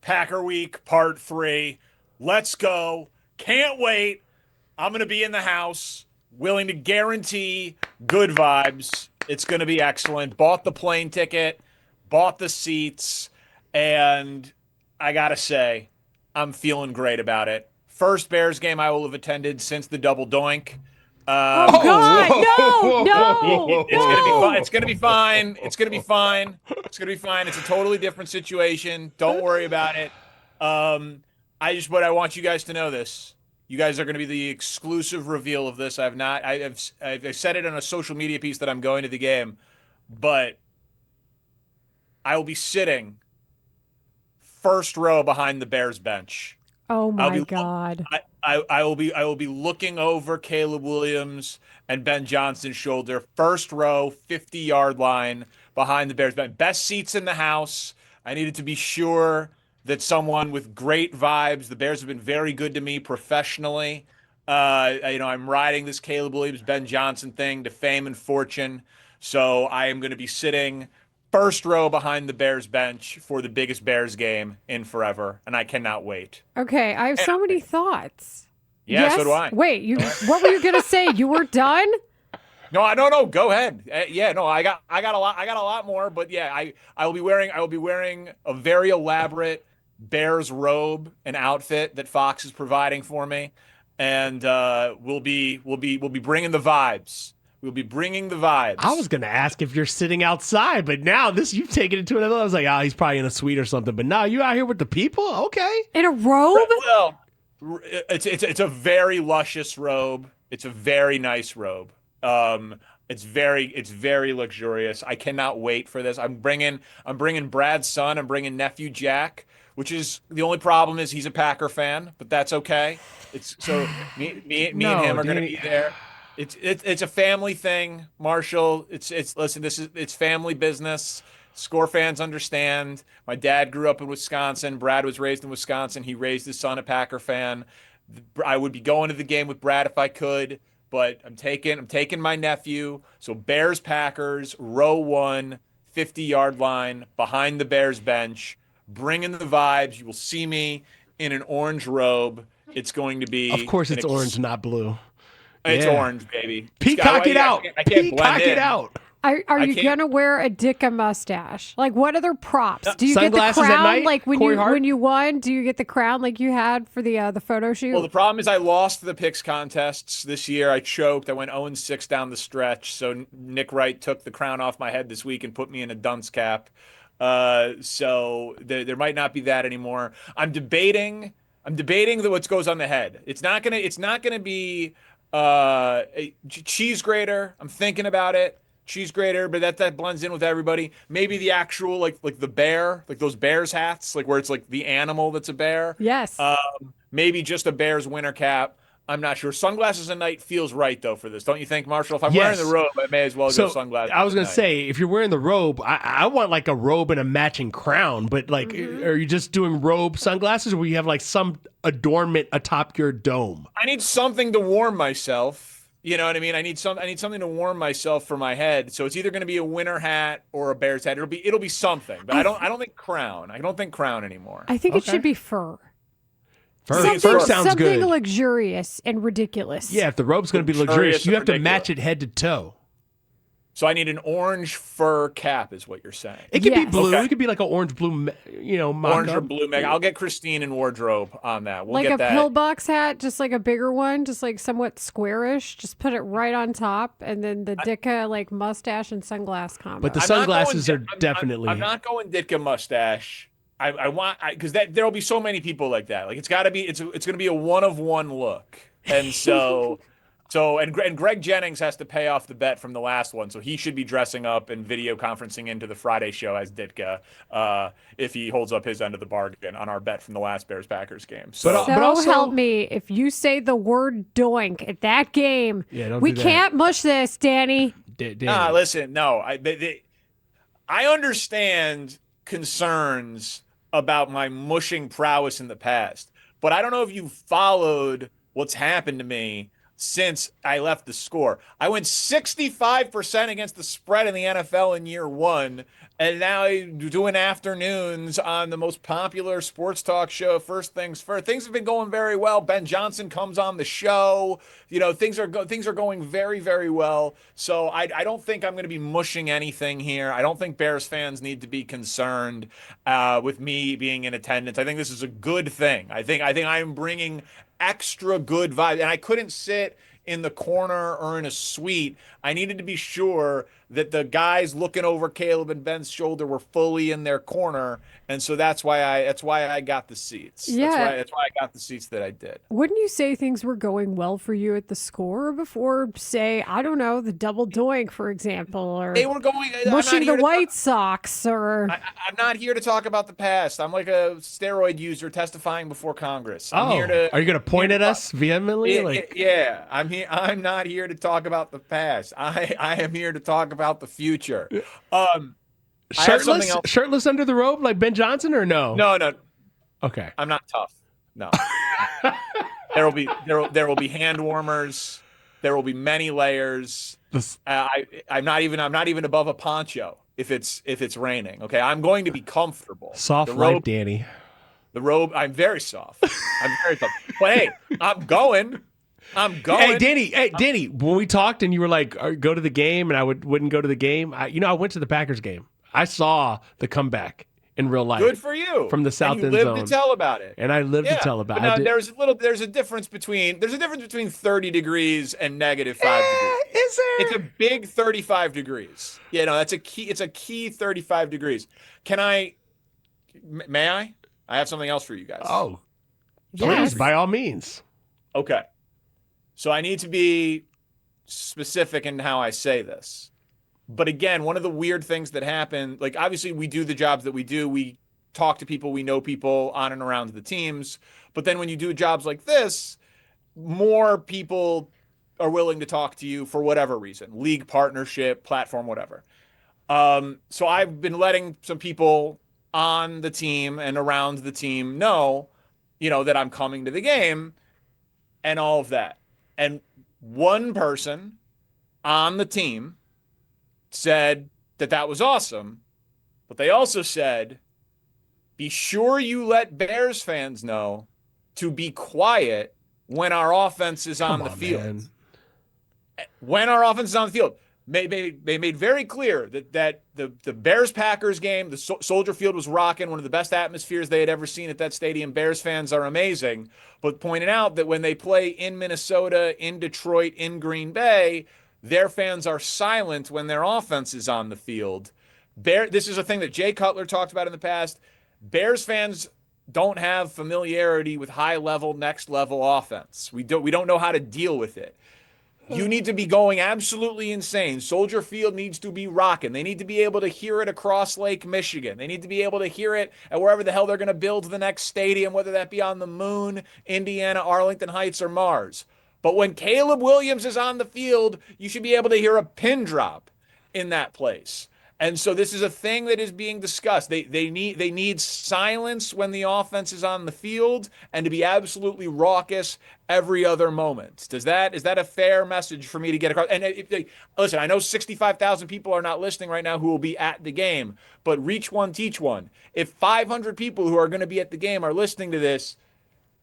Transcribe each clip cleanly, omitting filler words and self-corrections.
Packer Week Part 3. Let's go. Can't wait. I'm going to be in the house, willing to guarantee good vibes. It's going to be excellent. Bought the plane ticket, bought the seats, and I got to say, I'm feeling great about it. First Bears game I will have attended since the double doink. Oh So God, no, no, it's gonna be fine. no. It's gonna be fine. It's gonna be fine. It's gonna be fine. It's a totally different situation. Don't worry about it. Um, but I want you guys to know this. You guys are gonna be the exclusive reveal of this. I've not. I've said it on a social media piece that I'm going to the game, but I will be sitting first row behind the Bears bench. Oh I'll my be God. I will be looking over Caleb Williams and Ben Johnson's shoulder, first row, 50-yard line behind the Bears. Best seats in the house. I needed to be sure that someone with great vibes. The Bears have been very good to me professionally. I'm riding this Caleb Williams, Ben Johnson thing to fame and fortune. So I am going to be sitting first row behind the Bears bench for the biggest Bears game in forever, and I cannot wait. Okay, I have so many thoughts. Yeah, so do Yes. I. Wait, you. What were you gonna say? You were done? No, I don't know. Go ahead. Yeah, no, I got a lot more, but yeah, I will be wearing a very elaborate Bears robe and outfit that Fox is providing for me, and we'll be bringing the vibes. We'll be bringing the I was vibes. gonna ask if you're sitting outside, but now this you've taken it to another. I was like, oh, he's probably in a suite or something. But now you out here with the people. Okay. In a robe? Well, it's a very luscious robe. It's a very nice robe. It's very luxurious. I cannot wait for this. I'm bringing Brad's son. I'm bringing nephew Jack, which is the only problem is he's a Packer fan, but that's okay. It's so me and No, him are going to Danny. be there. It's a family thing, Marshall. Listen, it's family business. Score fans understand. My dad grew up in Wisconsin. Brad was raised in Wisconsin. He raised his son a Packer fan. I would be going to the game with Brad if I could, but I'm taking my nephew. So Bears Packers row one, 50-yard line behind the Bears bench, bringing the vibes. You will see me in an orange robe. It's going to Of be course, an it's orange, not blue. it's Yeah. orange, baby. Peacock it out. I can't blend Peacock it in. out. Are I you can't. gonna wear a Dicka mustache? Like, what other props? Do you get the Sunglasses at crown night? like when Corey Hart? when you won? Do you get the crown like you had for the photo Well, shoot? the problem is I lost the picks contests this year. I choked. I went 0-6 down the stretch. So Nick Wright took the crown off my head this week and put me in a dunce cap. So there might not be that anymore. I'm debating what goes on the head. It's not gonna be a cheese grater. I'm thinking about it. Cheese grater, but that blends in with everybody. Maybe the actual like the bear, like those bears hats, like where it's like the animal that's a bear. Yes. Maybe just a Bears winter cap. I'm not sure. Sunglasses at night feels right though for this, don't you think, Marshall? If I'm wearing the Yes. robe, I may as well go So sunglasses I was at gonna night. say, if you're wearing the robe, I want like a robe and a matching crown. But like, are you just doing robe sunglasses, or will you have like some adornment atop your dome? I need something to warm myself. You know what I mean? I need something to warm myself for my head. So it's either going to be a winter hat or a Bears hat. It'll be something. But I don't think crown. I don't think crown anymore. I think it Okay. should be fur. Fur, Fur sounds something good. luxurious and ridiculous. Yeah, if the robe's gonna be Luxurious luxurious, you and have to ridiculous. match it head to toe. So I need an orange fur cap, is what you're saying. It could be Yes. blue. Okay. It could be like an orange blue, Orange or mock-up. blue meg. I'll get Christine in wardrobe on that. We'll Like get a that. pillbox hat, just like a bigger one, just like somewhat squarish. Just put it right on top, and then the Dicka like mustache and sunglass combo. But the I'm not sunglasses going- are definitely. I'm not going Ditka mustache. I want because there'll be so many people like that. Like it's got to be it's going to be a one of one look, and and Greg Jennings has to pay off the bet from the last one, so he should be dressing up and video conferencing into the Friday show as Ditka if he holds up his end of the bargain on our bet from the last Bears Packers game. So, so also- help me, if you say the word doink at that game, Yeah, don't we do that. can't mush this, Danny. nah, listen, no, I understand concerns about my mushing prowess in the past, but I don't know if you followed what's happened to me since I left the score. I went 65% against the spread in the NFL in year one, And now he's doing afternoons on the most popular sports talk show. First things first. Things have been going very well. Ben Johnson comes on the show. Things are going very, very well. So I don't think I'm going to be mushing anything here. I don't think Bears fans need to be concerned with me being in attendance. I think this is a good thing. I think I'm bringing extra good vibe, and I couldn't sit in the corner or in a suite. I needed to be sure that the guys looking over Caleb and Ben's shoulder were fully in their corner, and so that's why I got the seats. Yeah. That's why I got the seats that I did. Wouldn't you say things were going well for you at the Score before, say, I don't know, the double doink, for example, or They were going mushing the White Sox, or I'm not here to talk about the past. I'm like a steroid user testifying before Congress. I'm Oh, here to. are you going to point at us vehemently? Yeah, I'm here. I'm not here to talk about the past. I am here to talk about the future. I have something else. Shirtless under the robe like Ben Johnson, or no? No. Okay. I'm not tough. No. there will be hand warmers. There will be many layers. I'm not even above a poncho if it's raining. Okay, I'm going to be comfortable. Soft life, Danny. The robe. I'm very soft. I'm very soft. But hey, I'm going. Hey, Danny. When we talked and you were like, "Go to the game," and I wouldn't go to the game. I went to the Packers game. I saw the comeback in real life. Good for you. From the south and end you zone. lived to tell about it. And I lived to tell about it. There's a difference between 30 degrees and -5 degrees. Is there? It's a big 35 degrees. That's a key. It's a key 35 degrees. May I? I have something else for you guys. Oh, Yes. please, by all means. Okay. So I need to be specific in how I say this. But again, one of the weird things that happen, like obviously we do the jobs that we do. We talk to people, we know people on and around the teams. But then when you do jobs like this, more people are willing to talk to you for whatever reason, league partnership, platform, whatever. So I've been letting some people on the team and around the team know, that I'm coming to the game and all of that. And one person on the team said that was awesome, but they also said, be sure you let Bears fans know to be quiet when our offense is on the field. Man. When our offense is on the field. They made very clear that the Bears-Packers game, the Soldier Field was rocking, one of the best atmospheres they had ever seen at that stadium. Bears fans are amazing, but pointed out that when they play in Minnesota, in Detroit, in Green Bay, their fans are silent when their offense is on the field. This is a thing that Jay Cutler talked about in the past. Bears fans don't have familiarity with high-level, next-level offense. We don't know how to deal with it. You need to be going absolutely insane. Soldier Field needs to be rocking. They need to be able to hear it across Lake Michigan. They need to be able to hear it at wherever the hell they're going to build the next stadium, whether that be on the moon, Indiana, Arlington Heights, or Mars. But when Caleb Williams is on the field, you should be able to hear a pin drop in that place. And so this is a thing that is being discussed. They need silence when the offense is on the field and to be absolutely raucous every other moment. Is that a fair message for me to get across? And listen, I know 65,000 people are not listening right now who will be at the game, but reach one, teach one. If 500 people who are going to be at the game are listening to this,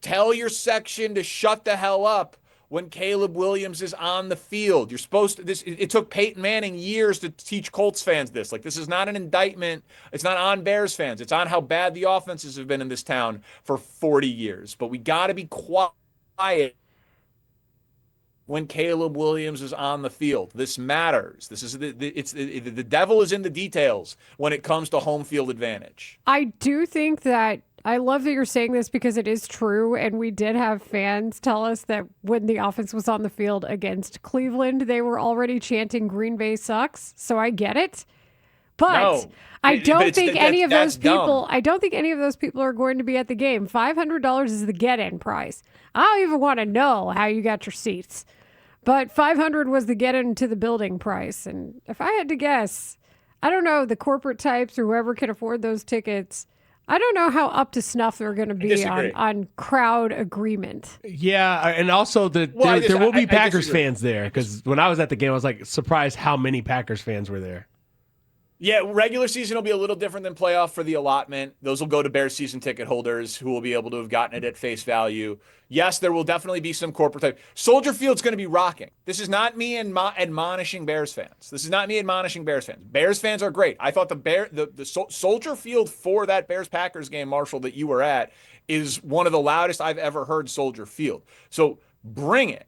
tell your section to shut the hell up when Caleb Williams is on the field. You're supposed to, it took Peyton Manning years to teach Colts fans this. Like, this is not an indictment. It's not on Bears fans. It's on how bad the offenses have been in this town for 40 years. But we got to be quiet when Caleb Williams is on the field. This matters. This is the devil is in the details when it comes to home field advantage. I do think that I love that you're saying this because it is true. And we did have fans tell us that when the offense was on the field against Cleveland, they were already chanting Green Bay sucks. So I get it. But no, I don't think any of those people, dumb. I don't think any of those people are going to be at the game. $500 is the get-in price. I don't even want to know how you got your seats. But $500 was the get into the building price. And if I had to guess, I don't know, the corporate types or whoever can afford those tickets, I don't know how up to snuff they're going to be on crowd agreement. Yeah, and also there will be Packers fans there, because when I was at the game, I was like surprised how many Packers fans were there. Yeah, regular season will be a little different than playoff for the allotment. Those will go to Bears season ticket holders who will be able to have gotten it at face value. Yes, there will definitely be some corporate type. Soldier Field's going to be rocking. This is not me admonishing Bears fans. This is not me admonishing Bears fans. Bears fans are great. I thought the Soldier Field for that Bears Packers game, Marshall, that you were at, is one of the loudest I've ever heard Soldier Field. So bring it.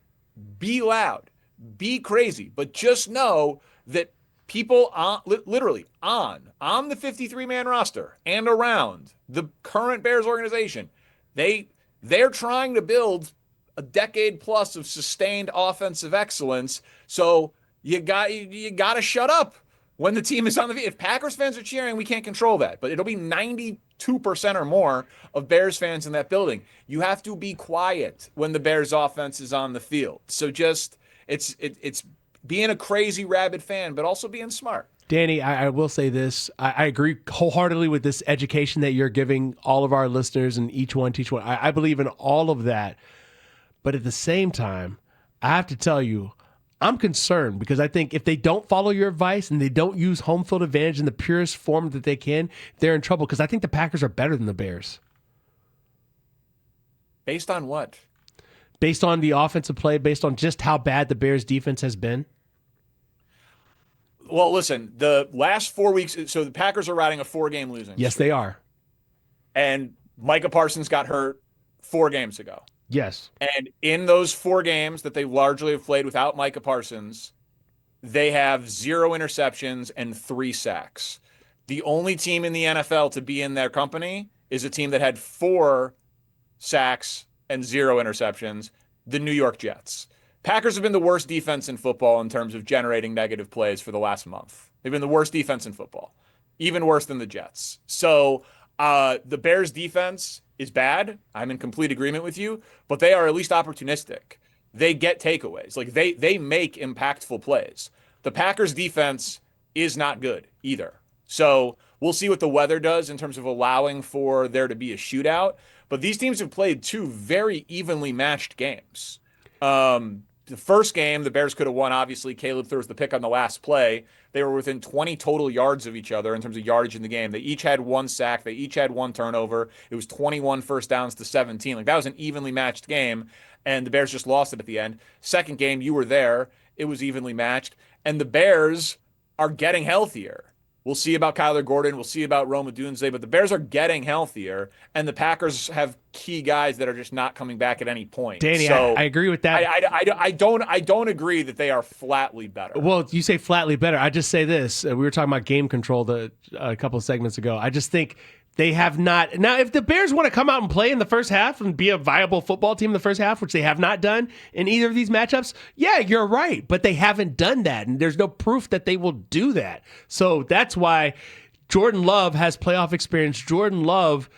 Be loud. Be crazy. But just know that people literally on the 53-man roster and around the current Bears organization, they're trying to build a decade plus of sustained offensive excellence. So you got to shut up when the team is on the field. If Packers fans are cheering, we can't control that, but it'll be 92% or more of Bears fans in that building. You have to be quiet when the Bears offense is on the field. So just it's being a crazy rabid fan, but also being smart. Danny, I will say this. I agree wholeheartedly with this education that you're giving all of our listeners and each one teach one. I believe in all of that. But at the same time, I have to tell you, I'm concerned because I think if they don't follow your advice and they don't use home field advantage in the purest form that they can, they're in trouble because I think the Packers are better than the Bears. Based on what? Based on the offensive play, based on just how bad the Bears defense has been? Well, listen, the last 4 weeks, so the Packers are riding a 4-game losing Yes, streak. they are. And Micah Parsons got hurt 4 games ago. Yes. And in those 4 games that they largely have played without Micah Parsons, they have 0 interceptions and 3 sacks. The only team in the NFL to be in their company is a team that had 4 sacks and 0 interceptions, the New York Jets. Packers have been the worst defense in football in terms of generating negative plays for the last month. They've been the worst defense in football, even worse than the Jets. So the Bears defense is bad. I'm in complete agreement with you, but they are at least opportunistic. They get takeaways. Like they make impactful plays. The Packers defense is not good either. So we'll see what the weather does in terms of allowing for there to be a shootout. But these teams have played 2 very evenly matched games. The first game, the Bears could have won. Obviously, Caleb throws the pick on the last play. They were within 20 total yards of each other in terms of yardage in the game. They each had 1 sack. They each had 1 turnover. It was 21 first downs to 17. Like that was an evenly matched game, and the Bears just lost it at the end. Second game, you were there. It was evenly matched, and the Bears are getting healthier. We'll see about Kyler Gordon. We'll see about Rome Odunze, but the Bears are getting healthier, and the Packers have key guys that are just not coming back at any point. Danny, so I agree with that. I don't agree that they are flatly better. Well, you say flatly better. I just say this. We were talking about game control a couple of segments ago. I just think they have not. Now, if the Bears want to come out and play in the first half and be a viable football team in the first half, which they have not done in either of these matchups, yeah, you're right. But they haven't done that, and there's no proof that they will do that. So that's why Jordan Love has playoff experience. Jordan Love,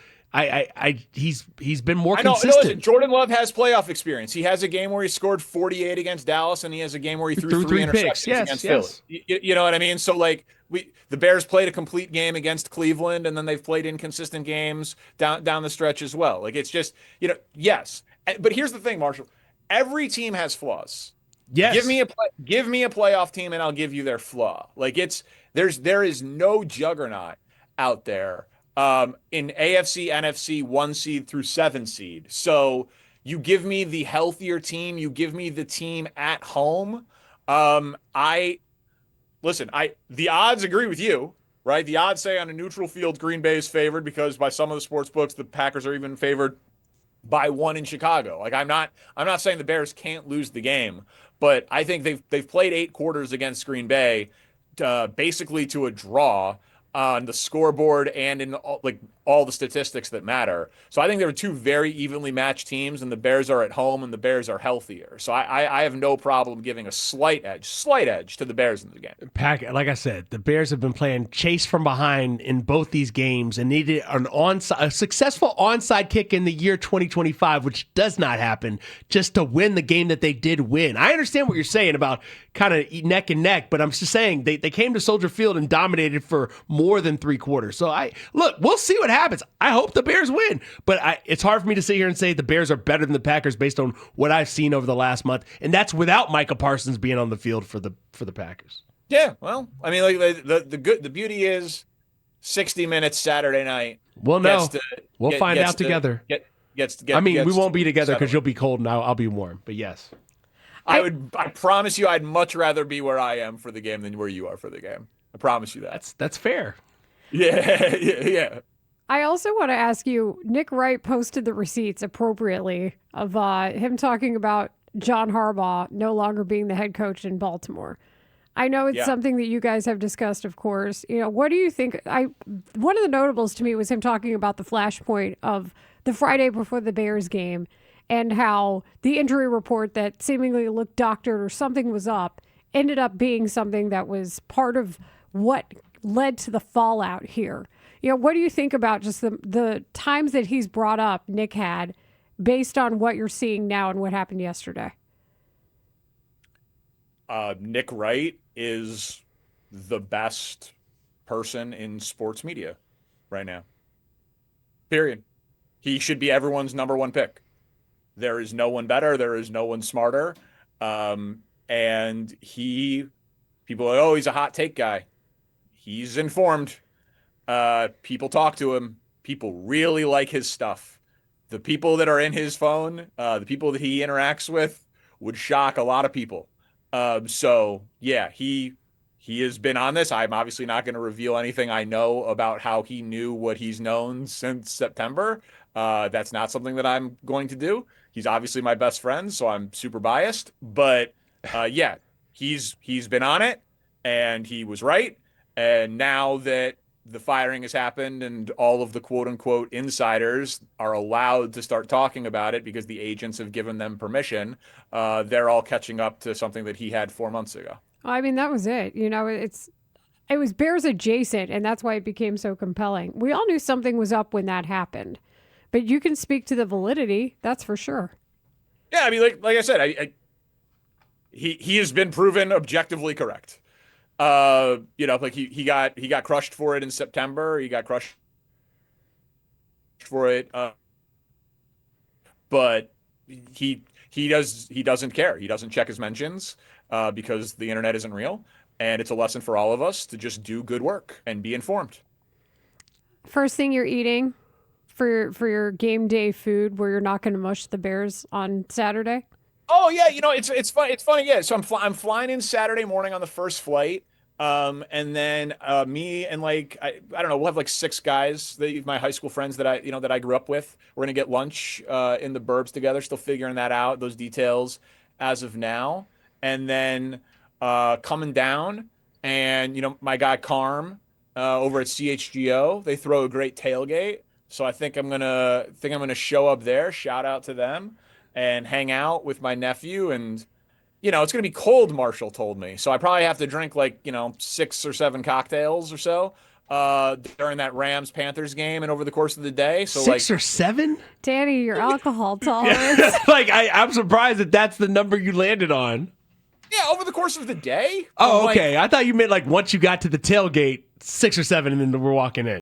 he's been more consistent. No, listen, Jordan Love has playoff experience. He has a game where he scored 48 against Dallas, and he has a game where he threw 3 interceptions against Philly. You know what I mean? So like the Bears played a complete game against Cleveland, and then they've played inconsistent games down the stretch as well. Like it's just, yes. But here's the thing, Marshall. Every team has flaws. Yes. Give me a playoff team, and I'll give you their flaw. Like there is no juggernaut out there in AFC, NFC, 1 seed through 7 seed. So you give me the healthier team, you give me the team at home. The odds agree with you, right? The odds say on a neutral field, Green Bay is favored because by some of the sports books, the Packers are even favored by 1 in Chicago. Like I'm not saying the Bears can't lose the game, but I think they've played 8 quarters against Green Bay, basically to a draw on the scoreboard and in all the statistics that matter. So I think there are 2 very evenly matched teams, and the Bears are at home and the Bears are healthier. So I have no problem giving a slight edge to the Bears in the game. Like I said, the Bears have been playing chase from behind in both these games and needed a successful onside kick in the year 2025, which does not happen, just to win the game that they did win. I understand what you're saying about kind of neck and neck, but I'm just saying they came to Soldier Field and dominated for more than 3 quarters. So we'll see what happens. I hope the Bears win, but it's hard for me to sit here and say the Bears are better than the Packers based on what I've seen over the last month, and that's without Micah Parsons being on the field for the Packers. Yeah, well, I mean, like the beauty is 60 Minutes Saturday night We'll gets know. to We'll get find gets out to together. get gets to I mean, we gets won't to be together because settle you'll it. be cold and I'll be warm. But yes. I promise you, I'd much rather be where I am for the game than where you are for the game. I promise you that. That's fair. Yeah, yeah. I also want to ask you, Nick Wright posted the receipts appropriately of him talking about John Harbaugh no longer being the head coach in Baltimore. I know it's Yeah. something that you guys have discussed, of course. What do you think? One of the notables to me was him talking about the flashpoint of the Friday before the Bears game and how the injury report that seemingly looked doctored or something was up ended up being something that was part of what led to the fallout here. What do you think about just the times that he's brought up Nick had based on what you're seeing now and what happened yesterday? Nick Wright is the best person in sports media right now. Period. He should be everyone's number one pick. There is no one better. There is no one smarter. And people are, oh, he's a hot take guy. He's informed. People talk to him. People really like his stuff. The people that are in his phone, the people that he interacts with, would shock a lot of people. So yeah, he has been on this. I'm obviously not going to reveal anything I know about how he knew what he's known since September. That's not something that I'm going to do. He's obviously my best friend, so I'm super biased. But yeah, he's been on it, and he was right. And now that the firing has happened and all of the quote unquote insiders are allowed to start talking about it because the agents have given them permission, they're all catching up to something that he had 4 months ago. I mean, that was it. It was Bears adjacent, and that's why it became so compelling. We all knew something was up when that happened, but you can speak to the validity. That's for sure. Yeah, I mean, like I said, he has been proven objectively correct. Like he got crushed for it in September. He got crushed for it, but he doesn't care. He doesn't check his mentions because the internet isn't real, and it's a lesson for all of us to just do good work and be informed. First thing you're eating for your game day food, where you're not going to mush the Bears on Saturday. Oh yeah, it's fun. It's funny. Yeah, so I'm flying in Saturday morning on the first flight. And then me and like I don't know, we'll have like six guys, my high school friends that I grew up with. We're gonna get lunch in the burbs together. Still figuring that out, those details as of now. And then coming down, and my guy Carm over at CHGO, they throw a great tailgate. So I think I'm gonna show up there. Shout out to them and hang out with my nephew. And it's going to be cold, Marshall told me. So I probably have to drink like, 6 or 7 cocktails or so during that Rams Panthers game and over the course of the day. So Six or seven? Danny, your alcohol tolerance. Like I'm surprised that that's the number you landed on. yeah, over the course of the day. Oh, I'm like, okay. I thought you meant like once you got to the tailgate, 6 or 7, and then we're walking in.